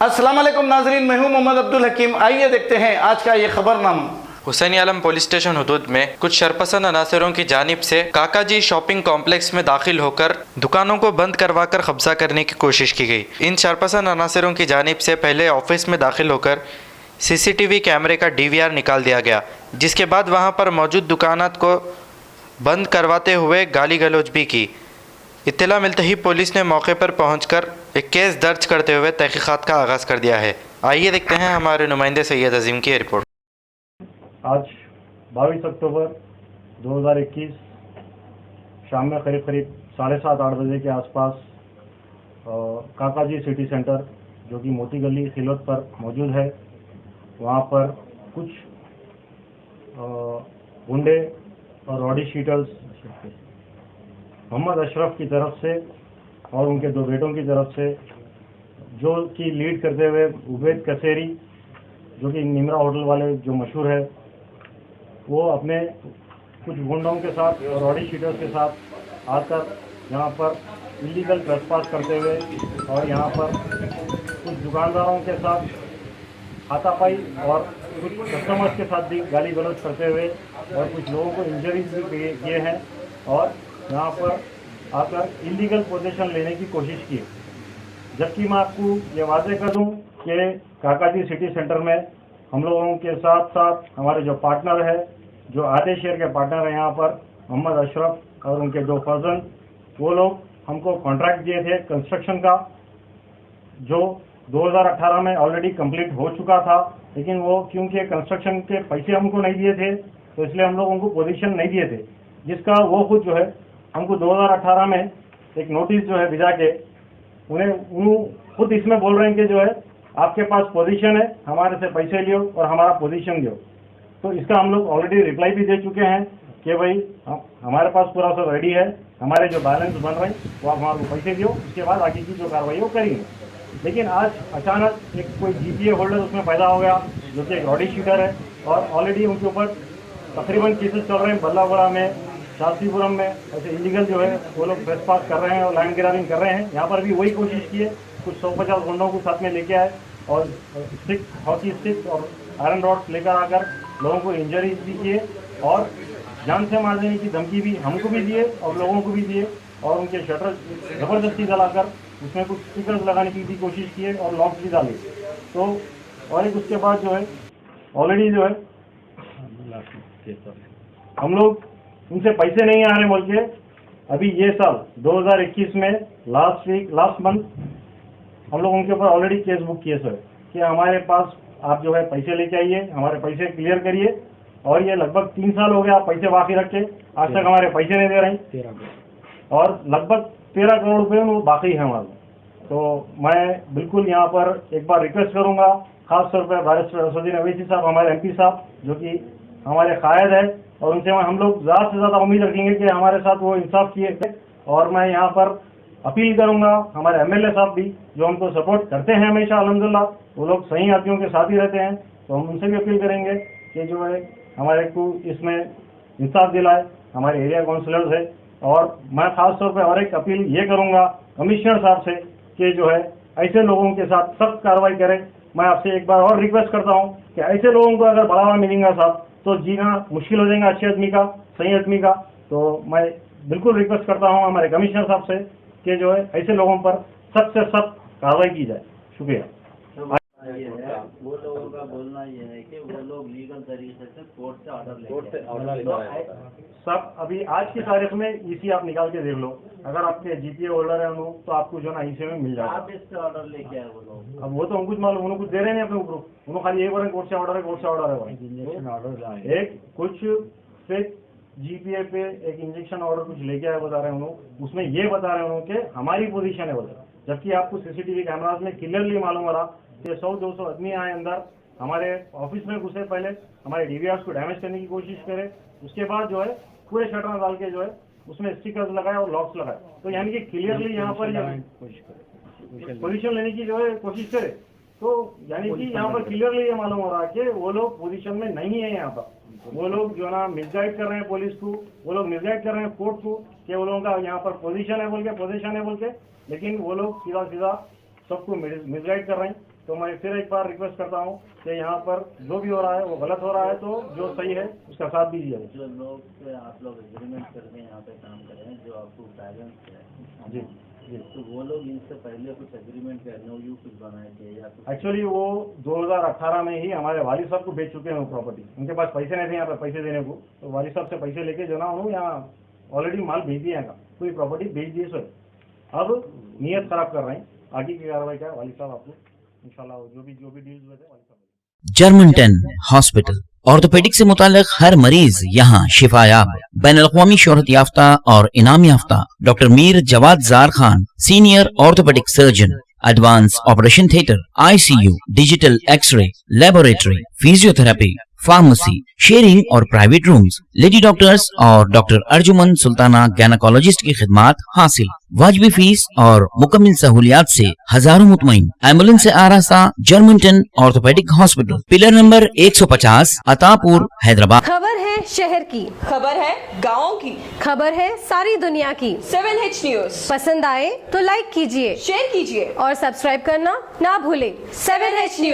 अस्सलाम वालेकुम नाजरीन, मैं हूं मोहम्मद अब्दुल हकीम। आइए देखते हैं आज का ये खबरनामा। हुसैनी आलम पुलिस स्टेशन हुदूद में कुछ शरपसंद अनासरों की जानिब से काकाजी शॉपिंग कॉम्प्लेक्स में दाखिल होकर दुकानों को बंद करवाकर कब्जा करने की कोशिश की गई। इन शरपसंद अनासरों की जानिब से पहले ऑफिस में दाखिल होकर सीसीटीवी कैमरे का डीवीआर निकाल दिया गया, जिसके बाद वहां पर मौजूद दुकानात को बंद करवाते हुए गाली गलौज भी की। इत्तला मिलते ही पुलिस ने मौके पर पहुंचकर एक केस दर्ज करते हुए तहकीकात का आगाज़ कर दिया है। आइए देखते हैं हमारे नुमाइंदे सैयद अजीम की रिपोर्ट। आज 22 अक्टूबर 2021 शाम में करीब 7:30-8 बजे के आसपास काकाजी सिटी सेंटर जो कि मोती गली खिलवत पर मौजूद है, वहाँ पर कुछ गुंडे और रॉडी शीटर्स मोहम्मद अशरफ की तरफ से और उनके 2 बेटों की तरफ से, जो कि लीड करते हुए उबैद कसेरी जो कि निमरा होटल वाले जो मशहूर है, वो अपने कुछ गुंडों के साथ और रॉडी शीटर्स के साथ आकर यहाँ पर इलीगल ट्रेसपास करते हुए और यहाँ पर कुछ दुकानदारों के साथ हाथापाई और कुछ कस्टमर्स के साथ भी गाली गलौज करते हुए और कुछ लोगों को इंजरीज भी किए हैं और यहाँ पर आकर इलीगल पोजीशन लेने की कोशिश की। जबकि मैं आपको ये वादे कर दूँ कि काकाजी सिटी सेंटर में हम लोगों के साथ साथ हमारे जो पार्टनर है, जो आधे शेयर के पार्टनर हैं यहाँ पर मोहम्मद अशरफ और उनके 2 कज़न, वो लोग हमको कॉन्ट्रैक्ट दिए थे कंस्ट्रक्शन का, जो 2018 में ऑलरेडी कंप्लीट हो चुका था। लेकिन वो क्योंकि कंस्ट्रक्शन के पैसे हमको नहीं दिए थे, तो इसलिए हम लोग उनको पोजीशन नहीं दिए थे, जिसका वो खुद जो है हमको 2018 में एक नोटिस जो है भिजा के उन्हें खुद इसमें बोल रहे हैं कि जो है आपके पास पोजीशन है, हमारे से पैसे लियो और हमारा पोजीशन दो। तो इसका हम लोग ऑलरेडी रिप्लाई भी दे चुके हैं कि भाई हमारे पास पूरा सब रेडी है, हमारे जो बैलेंस बन रहे हैं वो आप हमारे को पैसे दियो, उसके बाद आगे की जो कार्रवाई वो करेंगे। लेकिन आज अचानक एक कोई जीपीए होल्डर उसमें पैदा हो गया जो कि एक रॉडी शीटर है और ऑलरेडी उनके ऊपर तकरीबन केसेस चल रहे हैं। बल्लागुड़ा में, शास्त्रीपुरम में ऐसे इलीगल जो है वो लोग ट्रेसपास कर रहे हैं और लैंड ग्रैबिंग कर रहे हैं। यहाँ पर भी वही कोशिश की है, कुछ 150 गुंडों को साथ में लेके आए और स्टिक, हॉकी स्टिक और आयरन रॉड लेकर आकर लोगों को इंजरीज भी किए और जान से मार देने की धमकी भी हमको भी दिए और लोगों को भी दिए और उनके शटर ज़बरदस्ती जलाकर उसमें कुछ स्टिकर्स लगाने की भी कोशिश की और लॉक्स भी डाले। तो और एक उसके बाद जो है ऑलरेडी जो है हम लोग उनसे पैसे नहीं आ रहे बोल के अभी ये साल 2021 में लास्ट मंथ हम लोग उनके ऊपर ऑलरेडी केस बुक किए सर कि हमारे पास आप जो है पैसे लेके आइए, हमारे पैसे क्लियर करिए। और ये लगभग 3 साल हो गया आप पैसे बाकी रख के आज तक हमारे पैसे नहीं दे रहे हैं और लगभग 13 करोड़ रुपये वो बाकी है हमारे। तो मैं बिल्कुल यहाँ पर एक बार रिक्वेस्ट करूँगा, खास तौर पर बैरिस्टर असदुद्दीन अवैसी साहब, हमारे MP साहब जो कि हमारे कायद है, और उनसे हम लोग ज़्यादा से ज़्यादा उम्मीद रखेंगे कि हमारे साथ वो इंसाफ किए थे। और मैं यहाँ पर अपील करूँगा हमारे MLA साहब भी जो हमको सपोर्ट करते हैं हमेशा, अल्हम्दुलिल्लाह वो लोग सही आदमियों के साथ ही रहते हैं, तो हम उनसे भी अपील करेंगे कि जो है हमारे को इसमें इंसाफ दिलाए, हमारे एरिया काउंसलर्स है। और मैं खास तौर पर और एक अपील ये करूँगा कमिश्नर साहब से कि जो है ऐसे लोगों के साथ सख्त कार्रवाई करें। मैं आपसे एक बार और रिक्वेस्ट करता हूँ कि ऐसे लोगों को अगर बढ़ावा मिलेगा साहब तो जीना मुश्किल हो जाएगा अच्छे आदमी का, सही आदमी का। तो मैं बिल्कुल रिक्वेस्ट करता हूँ हमारे कमिश्नर साहब से कि जो है ऐसे लोगों पर सख्त से सख्त कार्रवाई की जाए। शुक्रिया। वो लोगों का बोलना ये है कि वो लोग लीगल तरीके से कोर्ट से ऑर्डर सब अभी आज की तारीख में EC आप निकाल के देख लो, अगर आपके GPA होल्डर है तो आपको जो ना EC में मिल जाएगा। आप इससे ऑर्डर लेके आए वो लोग, अब वो तो हम कुछ मालूम, उन्होंने कुछ दे रहे नहीं अपने ऊपर, उन्होंने खाली यही बोल रहे कोर्ट से ऑर्डर है, कोर्ट से ऑर्डर है। इंजेक्शन ऑर्डर एक कुछ फेक GPA पे एक इंजेक्शन ऑर्डर कुछ लेके आए बता रहे हैं उन्होंने, उसमें ये बता रहे हैं उन्होंने कि हमारी पोजीशन है बोला, जबकि आपको CCTV कैमराज में क्लियरली मालूम हो रहा कि 100-200 आदमी आए अंदर, हमारे ऑफिस में घुसे, पहले हमारे DVRs को डैमेज करने की कोशिश करे, उसके बाद जो है पूरे शटर डाल के जो है उसमें स्टिकर्स लगाए और लॉक्स लगाए। तो यानी कि क्लियरली यहाँ पर पोजीशन लेने की जो है कोशिश करे, तो यानी कि यहाँ पर क्लियरली ये मालूम हो रहा है कि वो लोग पोजीशन में नहीं है। यहाँ पर वो लोग जो ना मिसगाइड कर रहे हैं पुलिस को, वो लोग मिसगाइड कर रहे हैं कोर्ट को कि वो लोगों का यहाँ पर पोजीशन है बोल के, लेकिन वो लोग सीधा सीधा सबको मिसगाइड कर रहे हैं। तो मैं फिर एक बार रिक्वेस्ट करता हूँ कि यहाँ पर जो भी हो रहा है वो गलत हो रहा है, तो जो सही है उसका साथ दीजिए। जो लोग से आप लोग एग्रीमेंट करके यहाँ पे काम करें, जो आपको बैलेंस है जी जी। तो वो लोग इनसे पहले कुछ एग्रीमेंट कर NOU कुछ बनाए थे या कुछ? एक्चुअली वो 2018 में ही हमारे वालिद साहब को बेच चुके हैं वो प्रॉपर्टी। उनके पास पैसे नहीं थे यहाँ पे पैसे देने को, तो वालिद साहब से पैसे लेके जो ना उन्होंने यहाँ ऑलरेडी माल भेज दिया है, पूरी प्रॉपर्टी बेच दी सर। अब नीयत खराब कर रहे हैं, आगे की कार्रवाई क्या है वालिद साहब आपको इंशाल्लाह जो भी डील्स हुए थे वालिद साहब। जर्मनटन हॉस्पिटल ऑर्थोपेडिक से मुताल्लिक हर मरीज यहाँ शिफायाब। बैनुल-अक़वामी शोहरत याफ्ता और इनाम याफ्ता doctor Mir Jawad Zar Khan, senior orthopaedic surgeon, advance operation theatre, ICU, digital X ray, laboratory, physiotherapy, pharmacy, sharing और प्राइवेट रूम्स, लेडी डॉक्टर्स और डॉक्टर अर्जुमन सुल्ताना गैनाकोलॉजिस्ट की खिदमात हासिल। वाजबी फीस और मुकम्मल सहूलियात से हजारों मुतमईन। एम्बुलेंस से आरास्ता Germanten orthopaedic hospital, pillar number 150, Attapur, Hyderabad. खबर है शहर की, खबर है गाँव की, खबर है सारी दुनिया की। 7H न्यूज पसंद आए तो लाइक कीजिए, शेयर कीजिए और सब्सक्राइब करना ना भूले। 7H news.